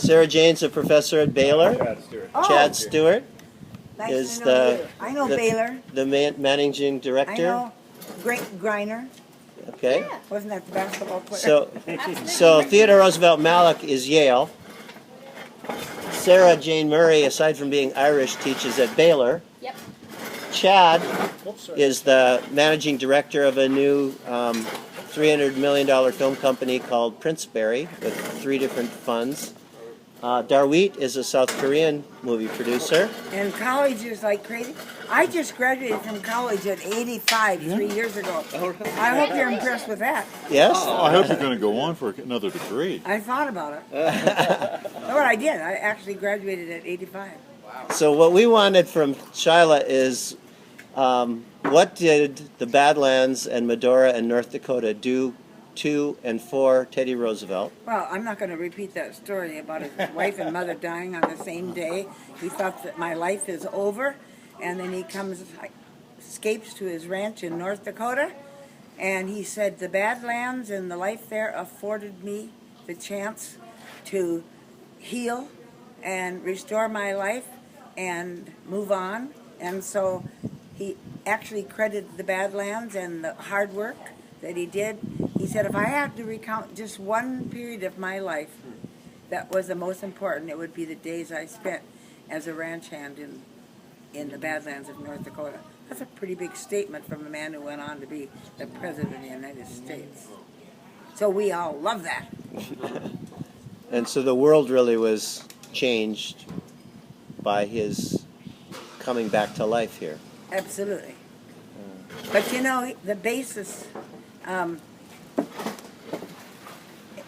Sarah Jane's a professor at Baylor. Chad Stewart Nice is to know you. I know Baylor. the managing I director. know Griner. Okay. Wasn't that the basketball player? So Theodore Roosevelt Malloch is Yale. Sarah Jane Murray, aside from being Irish, teaches at Baylor. Yep. Chad is the managing director of a new $300 million film company called Princeberry with 3 different funds. Darwit is a South Korean movie producer. And college is like crazy. I just graduated from college at 85 3 years ago. I hope you're impressed with that. Yes? I hope you're going to go on for another degree. I thought about it. No, what I did. I actually graduated at 85. So what we wanted from Sheila is what did the Badlands and Medora and North Dakota do to and for Teddy Roosevelt? Well, I'm not going to repeat that story about his wife and mother dying on the same day. He thought that my life is over, and then he escapes to his ranch in North Dakota, and he said, the Badlands and the life there afforded me the chance to heal and restore my life and move on. And so he actually credited the Badlands and the hard work that he did. He said, if I had to recount just one period of my life that was the most important, it would be the days I spent as a ranch hand in the Badlands of North Dakota. That's a pretty big statement from a man who went on to be the President of the United States. So we all love that. And so the world really was changed by his coming back to life here. Absolutely. But you know, the basis, I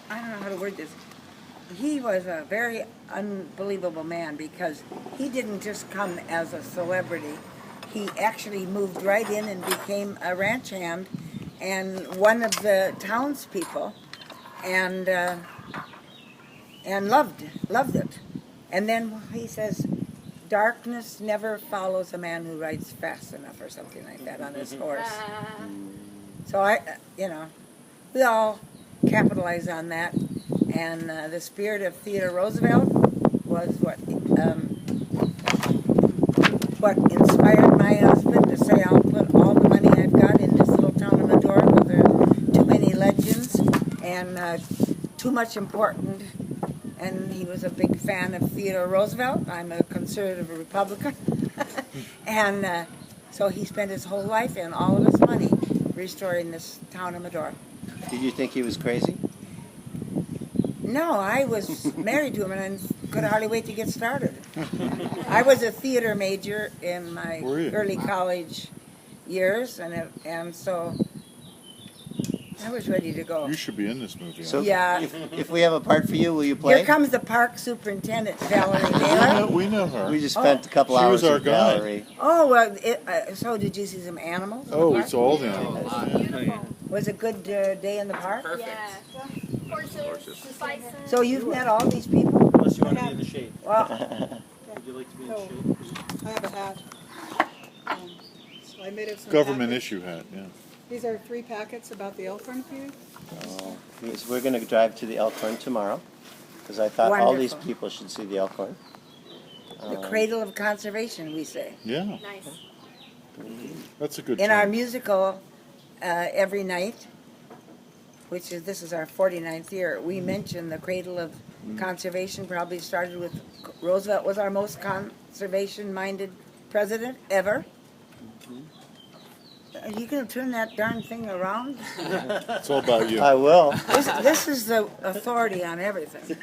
don't know how to word this. He was a very unbelievable man because he didn't just come as a celebrity. He actually moved right in and became a ranch hand and one of the townspeople, and loved it. And then he says, darkness never follows a man who rides fast enough, or something like that, on his horse. So we all capitalize on that, and the spirit of Theodore Roosevelt was what inspired my husband to say, I'll put all the money I've got in this little town of Medora where there are too many legends and too much important. And he was a big fan of Theodore Roosevelt. I'm a conservative Republican. And so he spent his whole life and all of his money restoring this town of Medora. Did you think he was crazy? No, I was married to him and could hardly wait to get started. I was a theater major in my early college years, and so I was ready to go. You should be in this movie. So yeah. If we have a part for you, will you play? Here comes the park superintendent, Valerie Baylor. We know her. We just spent a couple hours was our with guide. Valerie. Oh, well, so did you see some animals? in the Oh, park? it's all the animals. Beautiful. Was it a good day in the park? Yeah. Horses, bison. So you've met all these people? Unless you want to be in the shade. Well, Would you like to be in the shade? I have a hat. So I made it some Government packets. issue hat, yeah. These are 3 packets about the Elkhorn feud. Oh, yes, we're going to drive to the Elkhorn tomorrow because I thought all these Wonderful. people should see the Elkhorn. the cradle of conservation, we say. Yeah, Nice. that's a good In our term. musical, every night, this is our 49th year, we mention the cradle of conservation. Probably started with Roosevelt was our most conservation-minded president ever. Are you going to turn that darn thing around? It's all about you. I will. This is the authority on everything.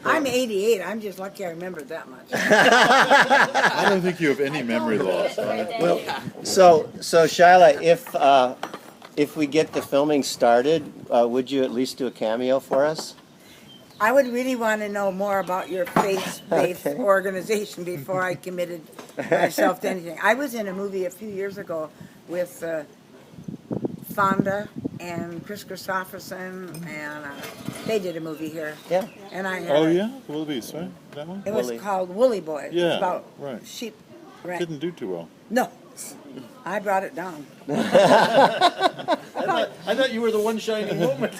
I'm 88. I'm just lucky I remembered that much. I don't think you have any memory loss. Well, so Sheila, if we get the filming started, would you at least do a cameo for us? I would really want to know more about your faith-based Okay. organization before I committed myself to anything. I was in a movie a few years ago with Fonda and Chris Christopherson, and they did a movie here. Yeah. And I had Oh, yeah? Willoughby's, right? That one? It was Woolly. called Woolly Boy. It was Yeah, about right. sheep. Right. Didn't do too well. No, I brought it down. I thought you were the one shining moment.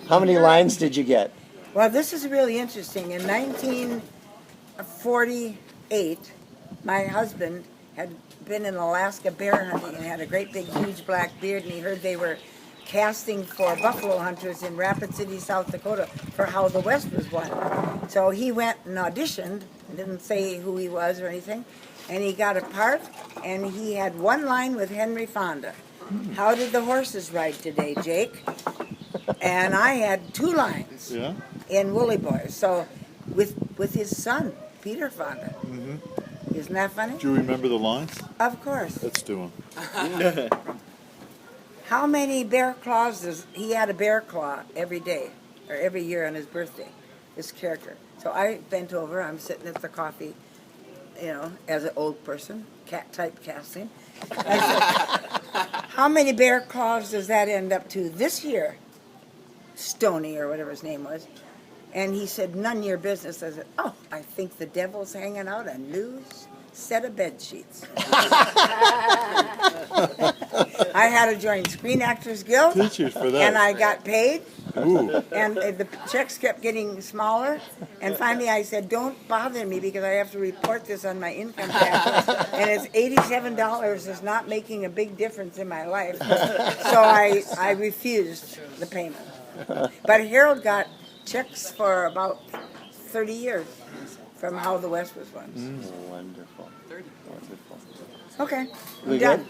How many lines did you get? Well, this is really interesting. In 1948, my husband had been in Alaska bear hunting and had a great big huge black beard, and he heard they were casting for buffalo hunters in Rapid City, South Dakota for How the West Was Won. So he went and auditioned, didn't say who he was or anything, and he got a part, and he had one line with Henry Fonda. How did the horses ride today, Jake? And I had two lines Yeah? in Woolly Boys. So with his son, Peter Fonda. Isn't that funny? Do you remember the lines? Of course. Let's do them. How many bear claws does he had a bear claw every day or every year on his birthday? This character. So I bent over. I'm sitting at the coffee, you know, as an old person, cat type casting. I said, "How many bear claws does that end up to this year?" Stoney or whatever his name was. And he said, "None of your business." I said, "Oh, I think the devil's hanging out a new set of bed sheets." I had to join Screen Actors Guild, Teachers for that. and I got paid, Ooh. and the checks kept getting smaller. And finally I said, "Don't bother me because I have to report this on my income tax. And it's $87 is not making a big difference in my life." So I refused the payment. But Harold got checks for about 30 years from How the West Was Won. Wonderful. Wonderful. Okay, We I'm done.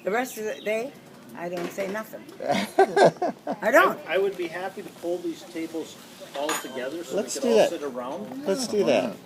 The rest of the day, I don't say nothing. I don't. I would be happy to pull these tables all together so Let's we do could all that. sit around. Let's do that.